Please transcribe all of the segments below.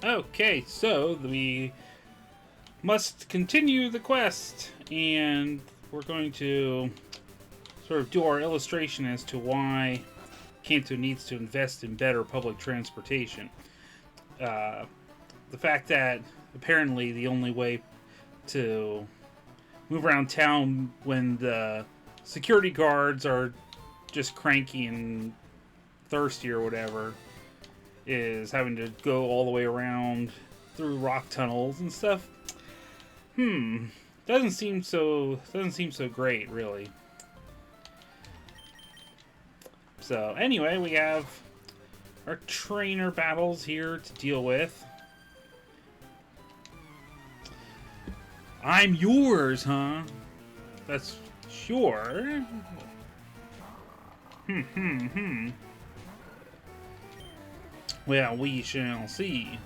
Okay, so we must continue the quest, and we're going to sort of do our illustration as to why Kanto needs to invest in better public transportation. Uh, the fact that apparently the only way to move around town when the security guards are just cranky and thirsty or whatever is having to go all the way around through rock tunnels and stuff. Doesn't seem so great, really. So anyway, we have our trainer battles here to deal with. I'm yours, huh? That's sure. Well, we shall see.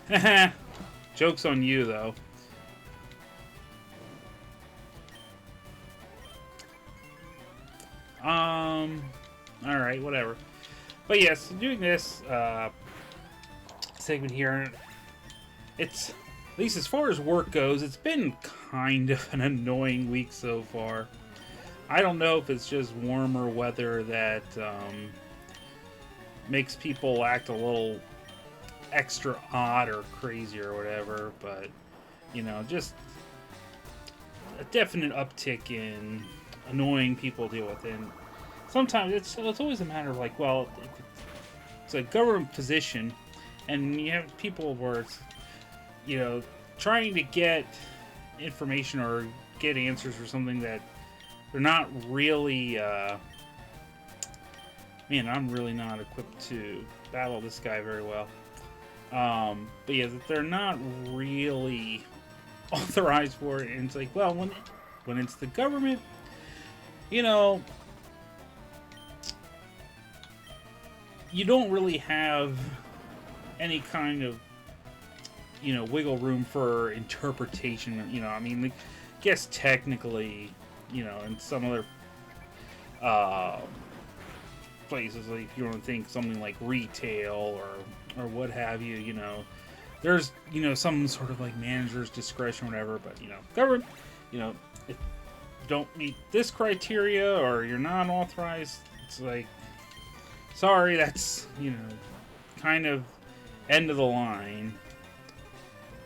Haha. Joke's on you, though. Alright, whatever. But yes, doing this segment here, it's, at least as far as work goes, it's been kind of an annoying week so far. I don't know if it's just warmer weather that makes people act a little extra odd or crazy or whatever, but, you know, just a definite uptick in annoying people to deal with. And sometimes it's always a matter of like, well, it's a government position, and you have people where it's, you know, trying to get information or get answers for something that they're not really, man, I'm really not equipped to battle this guy very well. But yeah, they're not really authorized for it, and it's like, well, when it's the government, you know, you don't really have any kind of, you know, wiggle room for interpretation. You know, I mean, I guess technically, you know, in some other places, like if you want to think something like retail or what have you, you know, there's, you know, some sort of like manager's discretion or whatever. But, you know, government, you know, if you don't meet this criteria or you're not authorized, it's like, sorry, that's, you know, kind of end of the line.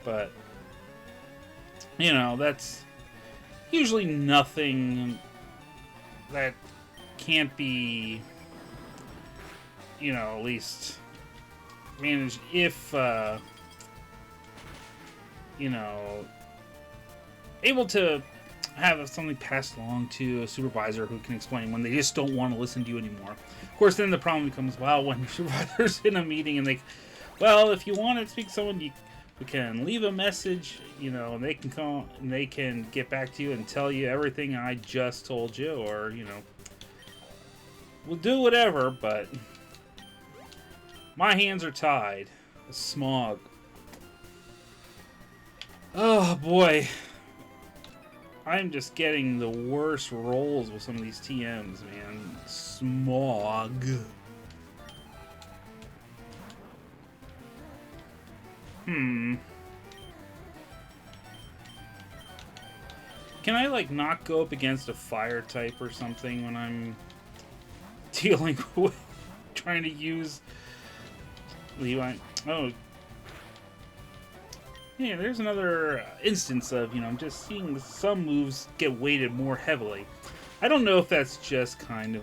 But, you know, that's usually nothing that can't be, you know, at least managed if, you know, able to have something passed along to a supervisor who can explain when they just don't want to listen to you anymore. Of course, then the problem becomes, well, when your supervisor's in a meeting and they, well, if you want to speak to someone, we can leave a message, you know, and they can call and they can get back to you and tell you everything I just told you, or, you know, we'll do whatever, but my hands are tied. The smog. Oh boy. I'm just getting the worst rolls with some of these TMs, man. Smog. Can I, like, not go up against a fire type or something when I'm dealing with trying to use Levi? Oh. Yeah, there's another instance of, you know, I'm just seeing some moves get weighted more heavily. I don't know if that's just kind of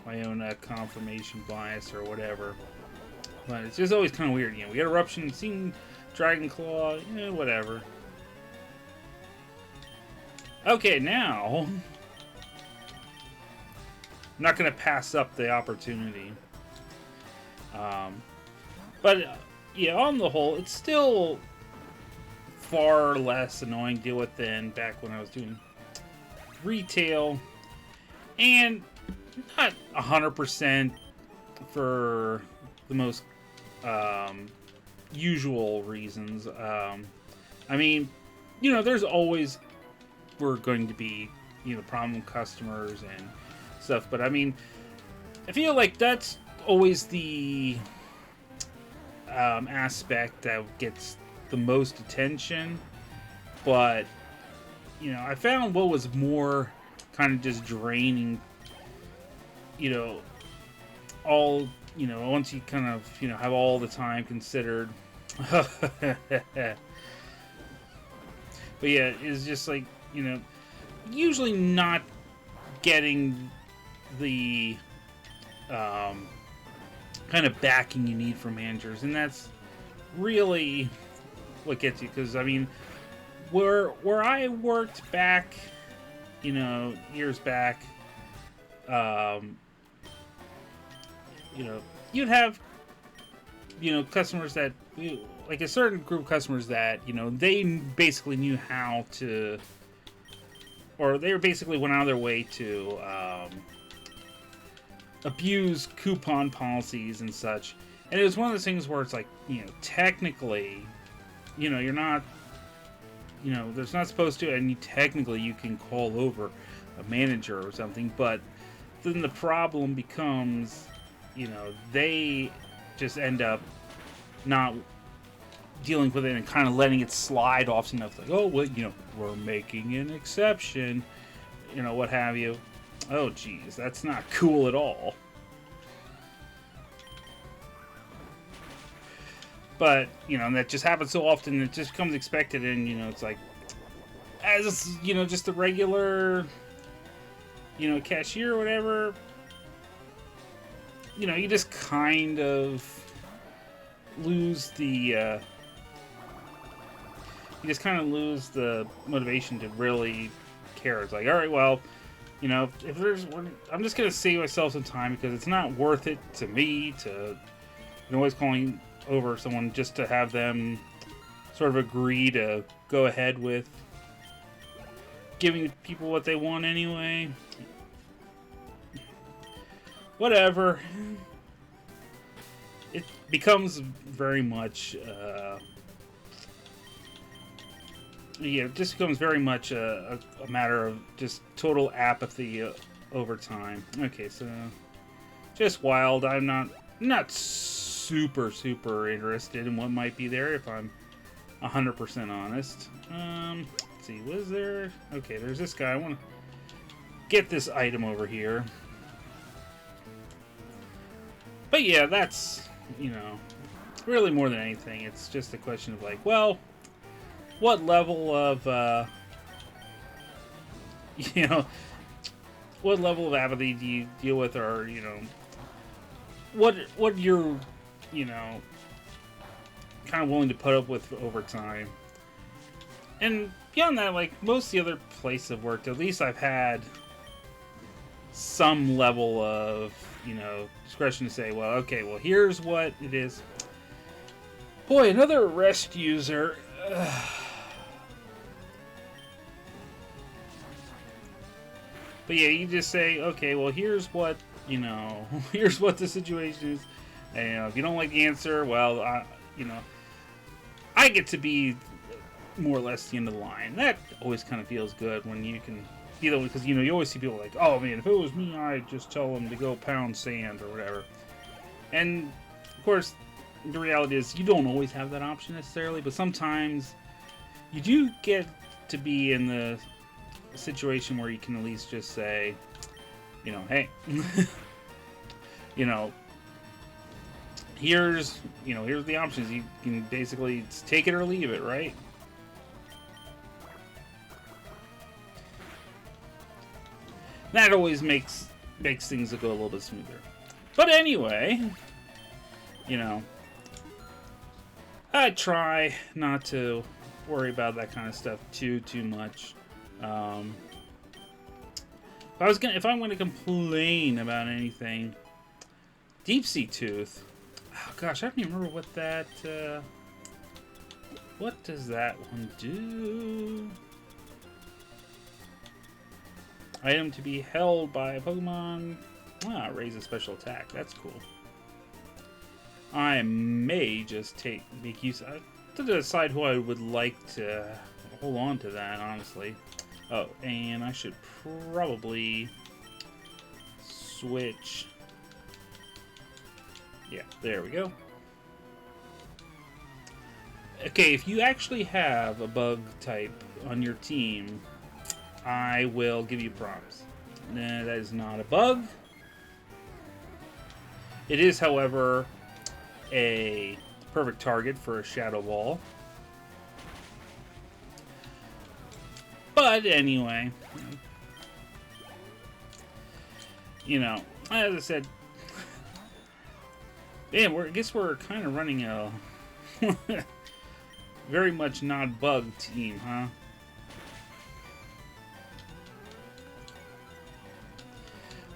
my own confirmation bias or whatever. But it's just always kind of weird. You know, we got Eruption, seeing Dragon Claw, whatever. Okay, now I'm not going to pass up the opportunity. But yeah, on the whole, it's still far less annoying to deal with than back when I was doing retail, and not 100% for the most usual reasons. I mean, you know, there's always going to be, you know, problem customers and stuff, but I mean, I feel like that's always the aspect that gets the most attention, but you know, I found what was more kind of just draining, you know, all, you know, once you kind of, you know, have all the time considered. But yeah, it's just like, you know, usually not getting the kind of backing you need from managers, and that's really what gets you. Because I mean, where I worked back, you know, years back, you know, you'd have, you know, customers that, like a certain group of customers that, you know, they basically knew how to, or they basically went out of their way to abuse coupon policies and such. And it was one of those things where it's like, you know, technically, you know, you're not, you know, there's not supposed to, and technically you can call over a manager or something, but then the problem becomes, you know, they just end up not dealing with it and kind of letting it slide off enough, like, oh, well, you know, we're making an exception, you know, what have you. Oh, geez, that's not cool at all. But, you know, that just happens so often, it just becomes expected, and, you know, it's like, as, you know, just a regular, you know, cashier or whatever, you know, you just kind of lose the, you just kind of lose the motivation to really care. It's like, all right, well, you know, if there's, I'm just gonna save myself some time because it's not worth it to me to, you know, always calling over someone just to have them sort of agree to go ahead with giving people what they want anyway. Whatever. It becomes very much, yeah, it just becomes very much a matter of just total apathy over time. Okay, so just wild. I'm not super interested in what might be there, if I'm 100% honest. Let's see, was there? Okay, there's this guy. I want to get this item over here. But yeah, that's, you know, really more than anything, it's just a question of like, well, what level of, you know, what level of apathy do you deal with, or, you know, what you're, you know, kind of willing to put up with over time. And beyond that, like, most of the other places I've worked, at least I've had some level of, you know, discretion to say, well, okay, well, here's what it is. Boy, another rest user. But yeah, you just say, okay, well, here's what, you know, here's what the situation is. And, you know, if you don't like the answer, well, you know, I get to be more or less the end of the line. That always kind of feels good when you can, you know, because, you know, you always see people like, oh, man, if it was me, I'd just tell them to go pound sand or whatever. And, of course, the reality is you don't always have that option necessarily, but sometimes you do get to be in the situation where you can at least just say, you know, hey, you know, here's the options. You can basically take it or leave it, right? That always makes things go a little bit smoother. But anyway, you know, I try not to worry about that kind of stuff too much. If I'm going to complain about anything, Deep Sea Tooth. Oh gosh, I don't even remember what that. What does that one do? Item to be held by a Pokemon. Ah, raise a special attack. That's cool. I may just make use. I have to decide who I would like to hold on to that, honestly. Oh, and I should probably switch Yeah, there we go. Okay, if you actually have a bug type on your team, I will give you props. Nah, that is not a bug. It is, however, a perfect target for a shadow ball. But anyway, you know, as I said, man, I guess we're kind of running a very much not bug team, huh?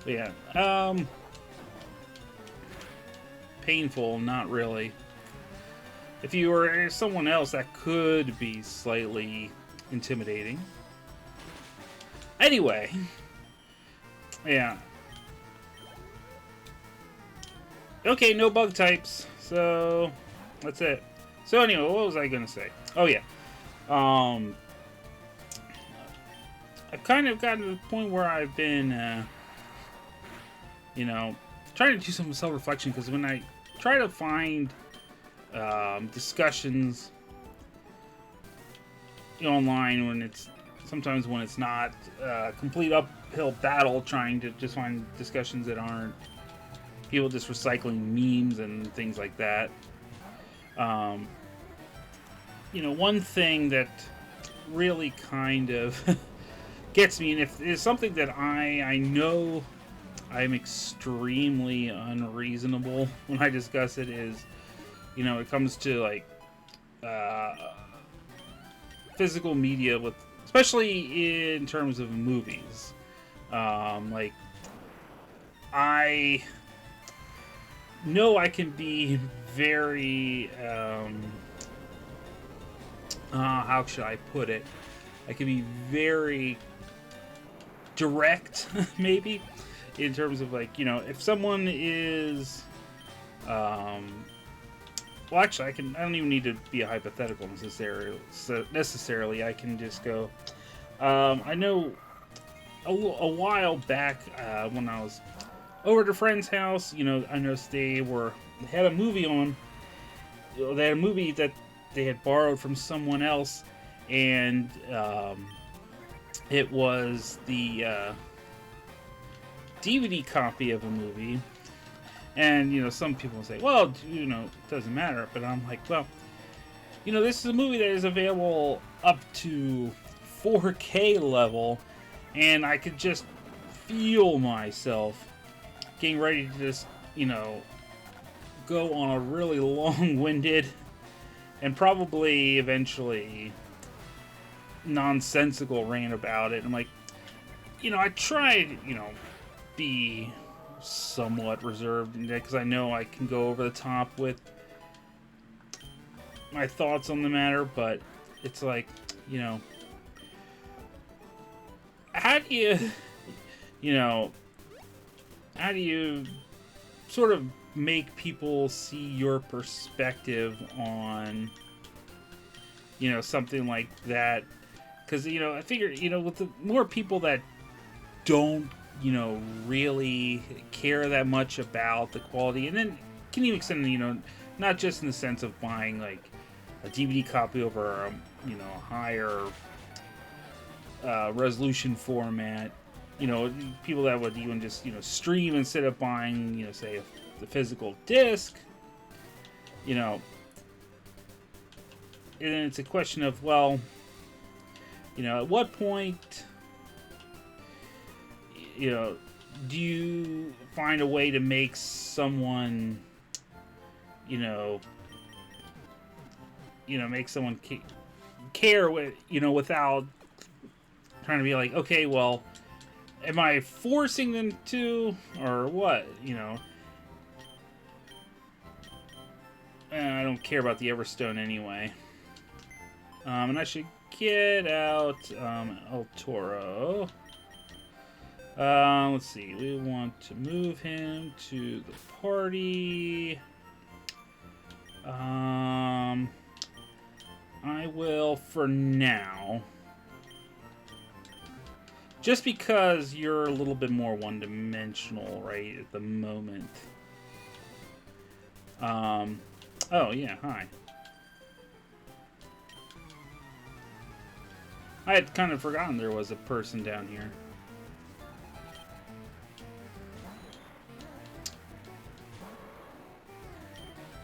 But yeah, painful, not really. If you were someone else, that could be slightly intimidating. Anyway, yeah. Okay, no bug types, so that's it. So anyway, what was I gonna say? Oh yeah, I've kind of gotten to the point where I've been, you know, trying to do some self-reflection, because when I try to find discussions online, when it's sometimes when it's not a complete uphill battle trying to just find discussions that aren't people just recycling memes and things like that. You know, one thing that really kind of gets me, and if it's something that I know I'm extremely unreasonable when I discuss it, is, you know, it comes to like physical media, with especially in terms of movies. Like, I know I can be very how should I put it? I can be very direct, maybe, in terms of, like, you know, if someone is well, actually, I don't even need to be a hypothetical necessarily. I can just go, I know a while back, when I was over at a friend's house, you know, I noticed they had a movie on. They had a movie that they had borrowed from someone else, and it was the DVD copy of a movie. And, you know, some people say, well, you know, it doesn't matter. But I'm like, well, you know, this is a movie that is available up to 4K level, and I could just feel myself getting ready to just, you know, go on a really long-winded and probably eventually nonsensical rant about it. I'm like, you know, I tried, you know, be somewhat reserved, because I know I can go over the top with my thoughts on the matter, but it's like, you know, how do you sort of make people see your perspective on, you know, something like that? Because, you know, I figure, you know, with the more people that don't, you know, really care that much about the quality, and then can even extend, you know, not just in the sense of buying like a DVD copy over a, you know, higher resolution format, you know, people that would even just, you know, stream instead of buying, you know, say the physical disc, you know, and then it's a question of, well, you know, at what point, you know, do you find a way to make someone, you know, make someone care with, you know, without trying to be like, okay, well, am I forcing them to, or what, you know? I don't care about the Everstone anyway. And I should get out El Toro. Let's see. We want to move him to the party. I will for now. Just because you're a little bit more one-dimensional right at the moment. Oh, yeah, hi. I had kind of forgotten there was a person down here.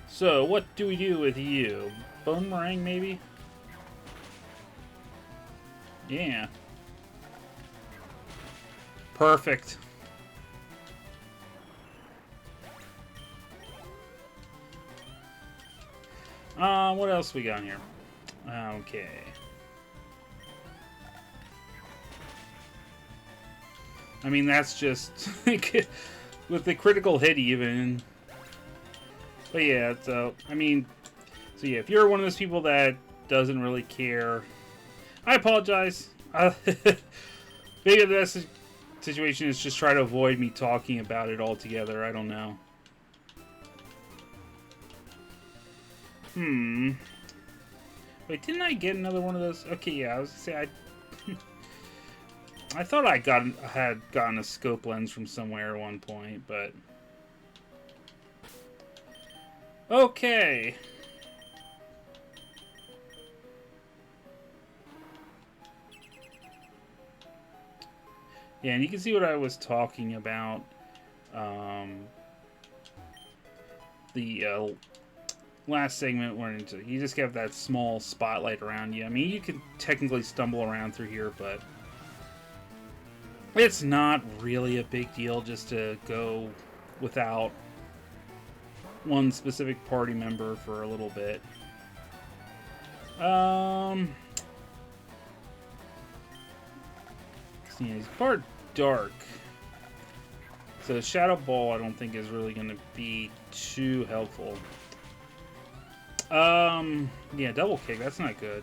So, what do we do with you? Boomerang, maybe? Yeah. Perfect. What else we got here? Okay. I mean, that's just with the critical hit even. But yeah, so I mean, so yeah, if you're one of those people that doesn't really care, I apologize. Maybe the best situation is just try to avoid me talking about it altogether. I don't know. Wait, didn't I get another one of those? Okay, yeah, I was gonna say I thought I had gotten a scope lens from somewhere at one point, but okay. Yeah, and you can see what I was talking about. The last segment where you just have that small spotlight around you. I mean, you can technically stumble around through here, but it's not really a big deal just to go without one specific party member for a little bit. Yeah, it's part dark. So Shadow Ball I don't think is really going to be too helpful. Yeah, double kick, that's not good.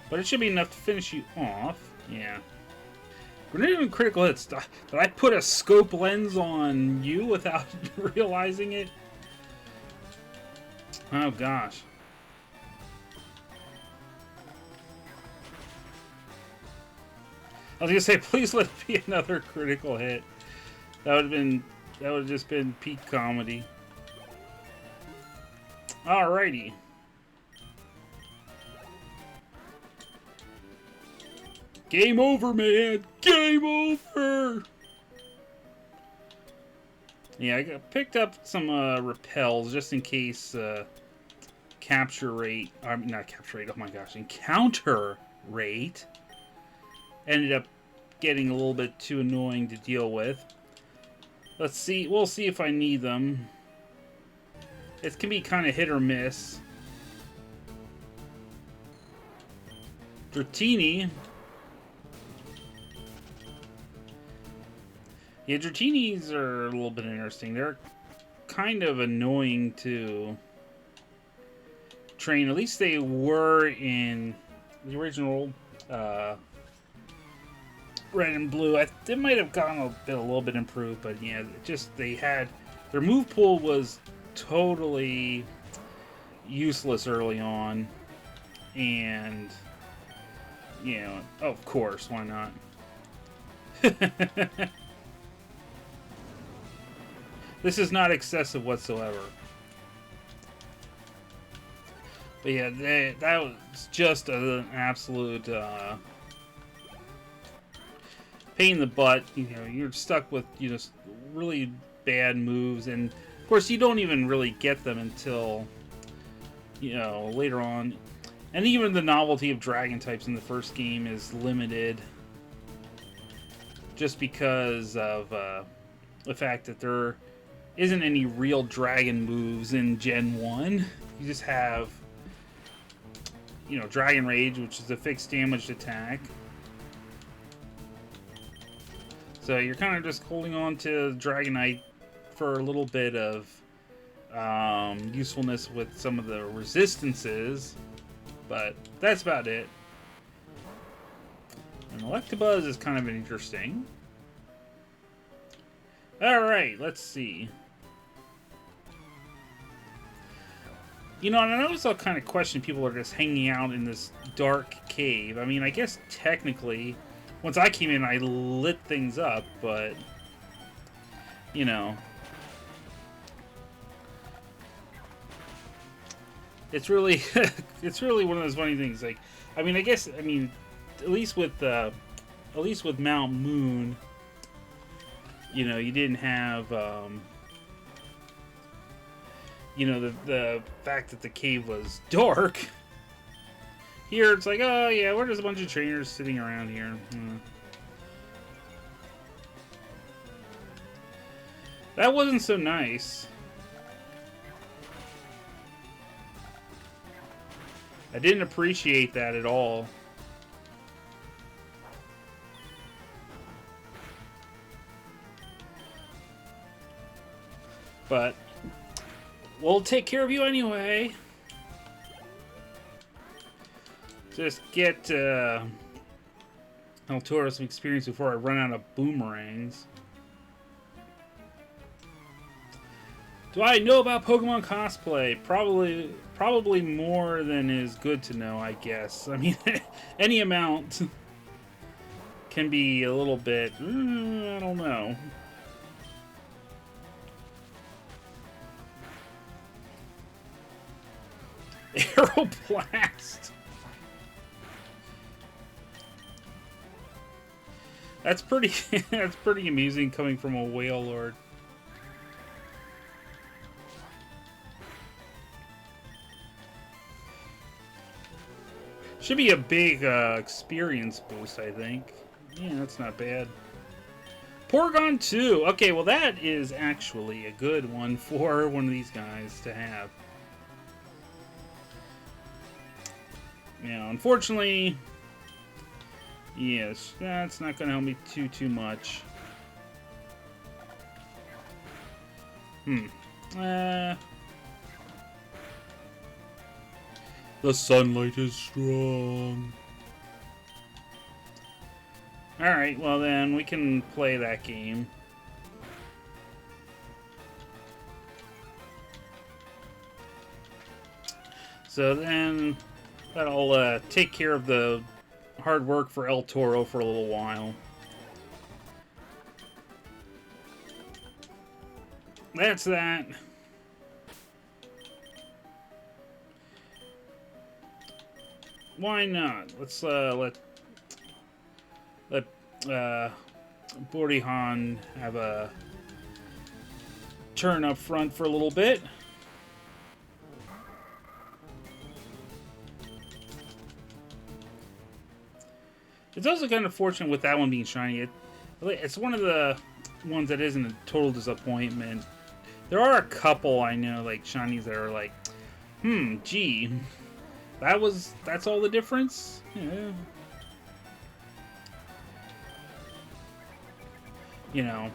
But it should be enough to finish you off. Yeah. We're not even critical hits. Did I put a scope lens on you without realizing it? Oh gosh. I was gonna say, please let it be another critical hit. That would have just been peak comedy. Alrighty. Game over, man! Game over! Yeah, I picked up some repels just in case capture rate. I mean, not capture rate, oh my gosh, encounter rate ended up getting a little bit too annoying to deal with. Let's see, we'll see if I need them. It can be kind of hit or miss. Dratini. Yeah, Dratinis are a little bit interesting. They're kind of annoying to train. At least they were in the original Red and Blue. They might have gotten a little bit improved, but yeah, just they had their move pool was totally useless early on, and you know, of course, why not? This is not excessive whatsoever. But yeah, that was just an absolute pain in the butt. You know, you're stuck with really bad moves, and of course you don't even really get them until later on. And even the novelty of dragon types in the first game is limited, just because of the fact that there isn't any real dragon moves in Gen 1. You just have Dragon Rage, which is a fixed damaged attack. So you're kind of just holding on to Dragonite for a little bit of usefulness with some of the resistances, but that's about it. And Electabuzz is kind of interesting. Alright, let's see. And I also kind of question people are just hanging out in this dark cave. I mean, I guess technically, once I came in, I lit things up, but you know, it's really it's really one of those funny things. Like, I mean, I guess, I mean, at least with Mount Moon, you know, you didn't have you know, the fact that the cave was dark. Here it's like, oh yeah, we're just a bunch of trainers sitting around here. That wasn't so nice. I didn't appreciate that at all. But we'll take care of you anyway. Just get El Toro some experience before I run out of boomerangs. Do I know about Pokemon cosplay? Probably more than is good to know, I guess. I mean, any amount can be a little bit, I don't know. Aeroblast. That's pretty that's pretty amusing coming from a whale lord. Should be a big experience boost, I think. Yeah, that's not bad. Porygon 2. Okay, well that is actually a good one for one of these guys to have. Now, unfortunately, yes, that's not going to help me too much. The sunlight is strong. Alright, well then, we can play that game. So then, that'll take care of the hard work for El Toro for a little while. That's that. Why not? Let's let Bordyhan have a turn up front for a little bit. It's also kind of fortunate with that one being shiny. It's one of the ones that isn't a total disappointment. There are a couple I know, like shinies that are like, gee, that's all the difference? Yeah. You know,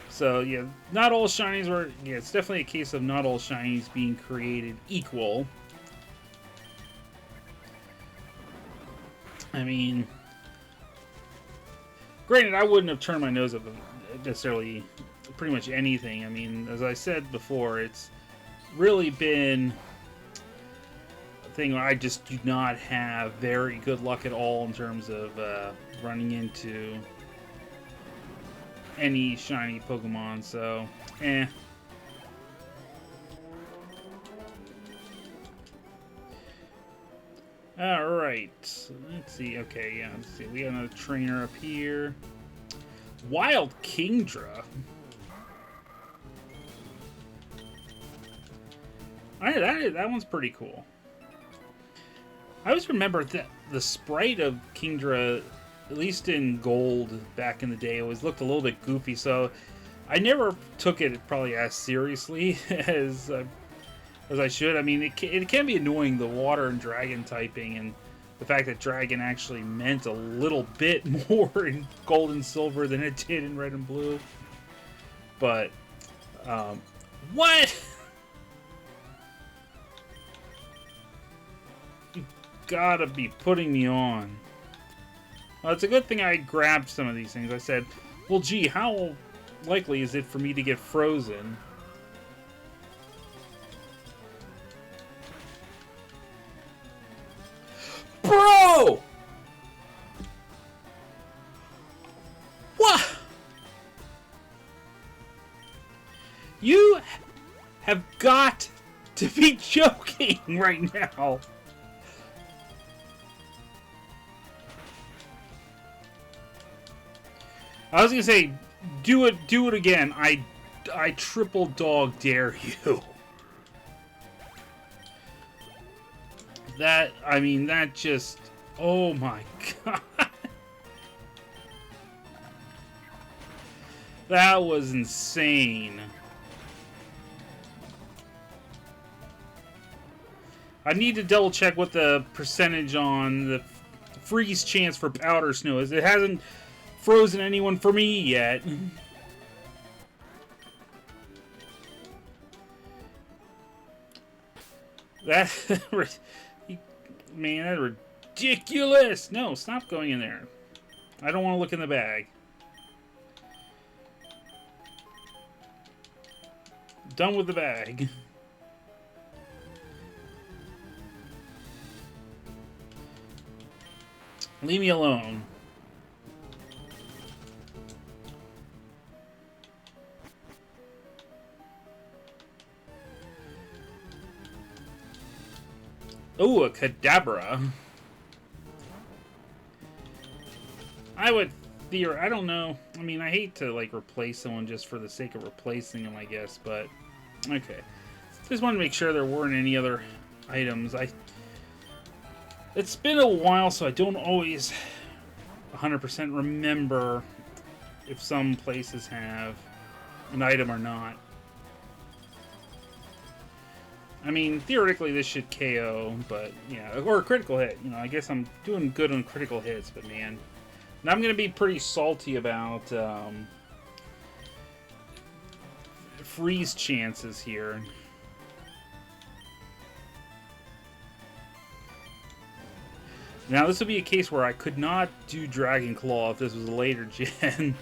so yeah, not all shinies were, yeah, it's definitely a case of not all shinies being created equal. I mean, granted, I wouldn't have turned my nose up necessarily pretty much anything. I mean, as I said before, it's really been a thing where I just do not have very good luck at all in terms of running into any shiny Pokemon, so, eh. Alright, let's see, okay, yeah, let's see, we got another trainer up here. Wild Kingdra. That one's pretty cool. I always remember that the sprite of Kingdra, at least in Gold back in the day, always looked a little bit goofy, so I never took it probably as seriously as I should. I mean, it can be annoying, the water and dragon typing, and the fact that dragon actually meant a little bit more in Gold and Silver than it did in Red and Blue. But, what? You gotta be putting me on. Well, it's a good thing I grabbed some of these things. I said, well, gee, how likely is it for me to get frozen? Bro! What? You have got to be joking right now. I was gonna say, do it again. I triple dog dare you. That, I mean, that just, oh my god. That was insane. I need to double check what the percentage on the freeze chance for powder snow is. It hasn't frozen anyone for me yet. That, man, that's ridiculous. No, stop going in there. I don't want to look in the bag. Done with the bag. Leave me alone. Oh, a Kadabra. I would I don't know. I mean, I hate to like replace someone just for the sake of replacing them, I guess, but okay. Just want to make sure there weren't any other items. It's been a while, so I don't always 100% remember if some places have an item or not. I mean, theoretically this should KO, but yeah, or a critical hit. You know, I guess I'm doing good on critical hits, but man, now I'm gonna be pretty salty about freeze chances here. Now this would be a case where I could not do Dragon Claw if this was a later gen,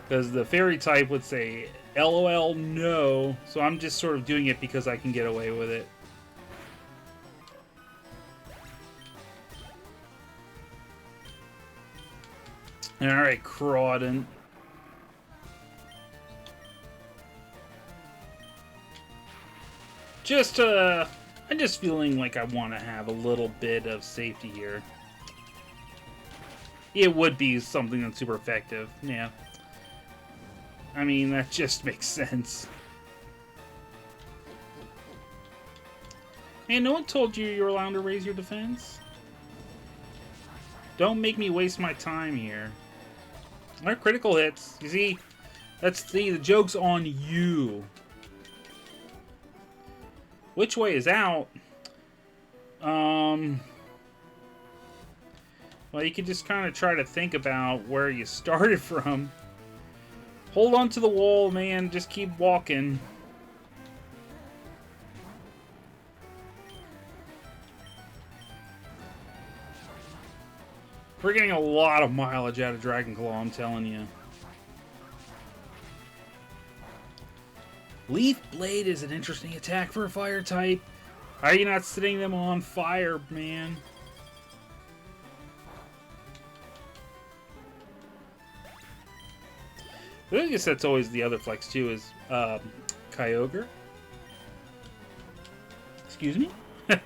because the fairy type would say LOL no, so I'm just sort of doing it because I can get away with it. Alright, Crawdon. I'm just feeling like I want to have a little bit of safety here. It would be something that's super effective, yeah. I mean, that just makes sense. Hey, no one told you you were allowed to raise your defense? Don't make me waste my time here. Alright, critical hits. You see? The joke's on you. Which way is out? Well, you can just kind of try to think about where you started from. Hold on to the wall, man. Just keep walking. We're getting a lot of mileage out of Dragon Claw, I'm telling you. Leaf Blade is an interesting attack for a fire type. How are you not setting them on fire, man? I guess that's always the other flex too, is Kyogre. Excuse me? But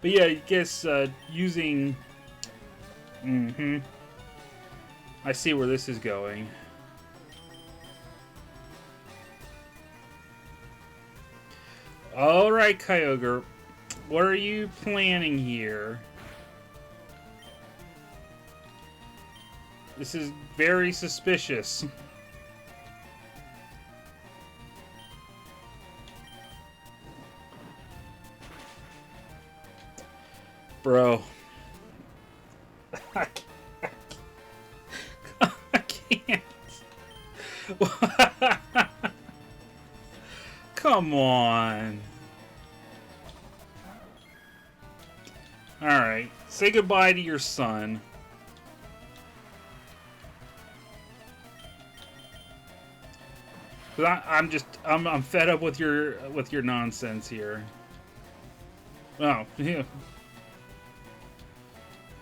yeah, I guess using... I see where this is going. Alright, Kyogre. What are you planning here? This is very suspicious. Bro. I can't. Come on. Alright. Say goodbye to your son. I'm fed up with your nonsense here. Oh, yeah.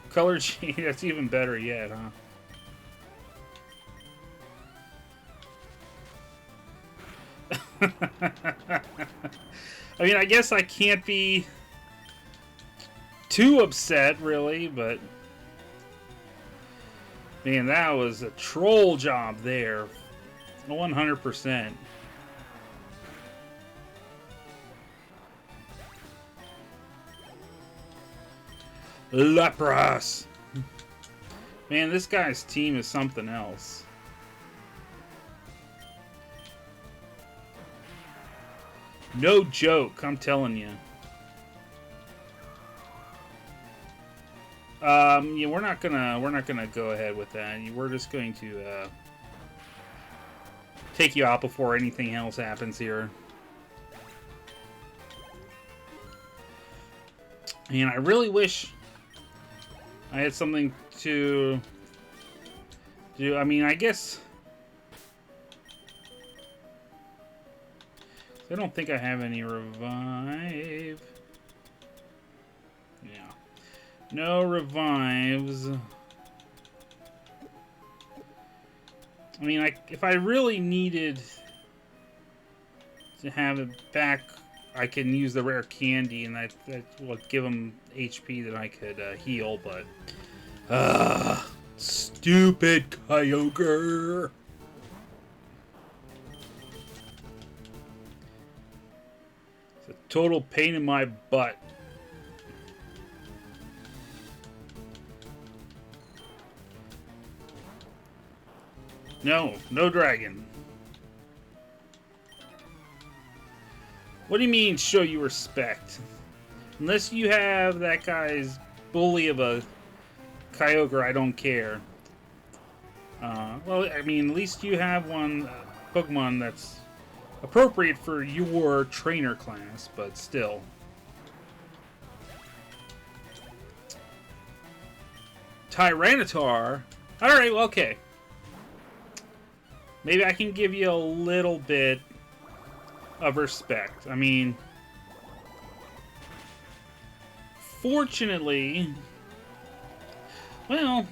Color change, that's even better yet, huh? I mean, I guess I can't be too upset, really, but man, that was a troll job there. 100%. Lapras! Man, this guy's team is something else. No joke, I'm telling you. Yeah, we're not gonna go ahead with that. We're just going to take you out before anything else happens here. And I really wish I had something to do. I mean, I guess I don't think I have any revive. Yeah. No revives. I mean, if I really needed to have it back, I can use the rare candy, and that will give him HP that I could heal, but... stupid Kyogre! It's a total pain in my butt. No, no dragon. What do you mean, show you respect? Unless you have that guy's bully of a Kyogre, I don't care. Well, I mean, at least you have one Pokemon that's appropriate for your trainer class, but still. Tyranitar? Alright, well, okay. Maybe I can give you a little bit of respect. I mean, fortunately, well,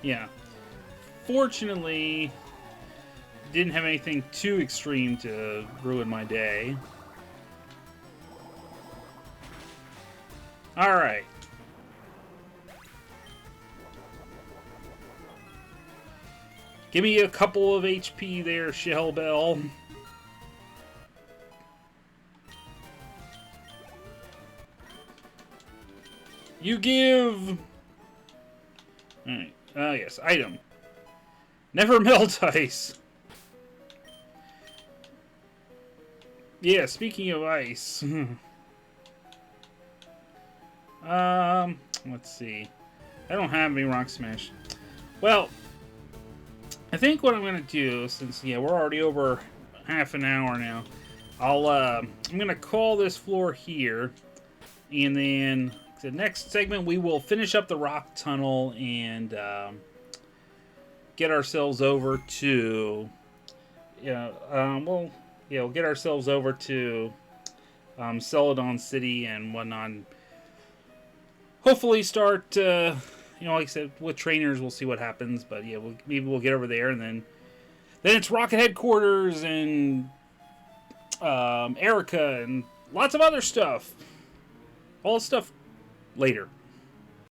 yeah, fortunately, didn't have anything too extreme to ruin my day. Alright. Give me a couple of HP there, Shell Bell. You give... Alright. Yes. Item. Never melt ice. Yeah, speaking of ice. Let's see. I don't have any Rock Smash. Well... I think what I'm gonna do, since yeah, we're already over half an hour now, I'm gonna call this floor here, and then the next segment we will finish up the rock tunnel and get ourselves over to, we'll get ourselves over to Celadon City and whatnot. Hopefully start. Like I said, with trainers, we'll see what happens. But yeah, maybe we'll get over there, and then it's Rocket Headquarters and Erica and lots of other stuff. All stuff later.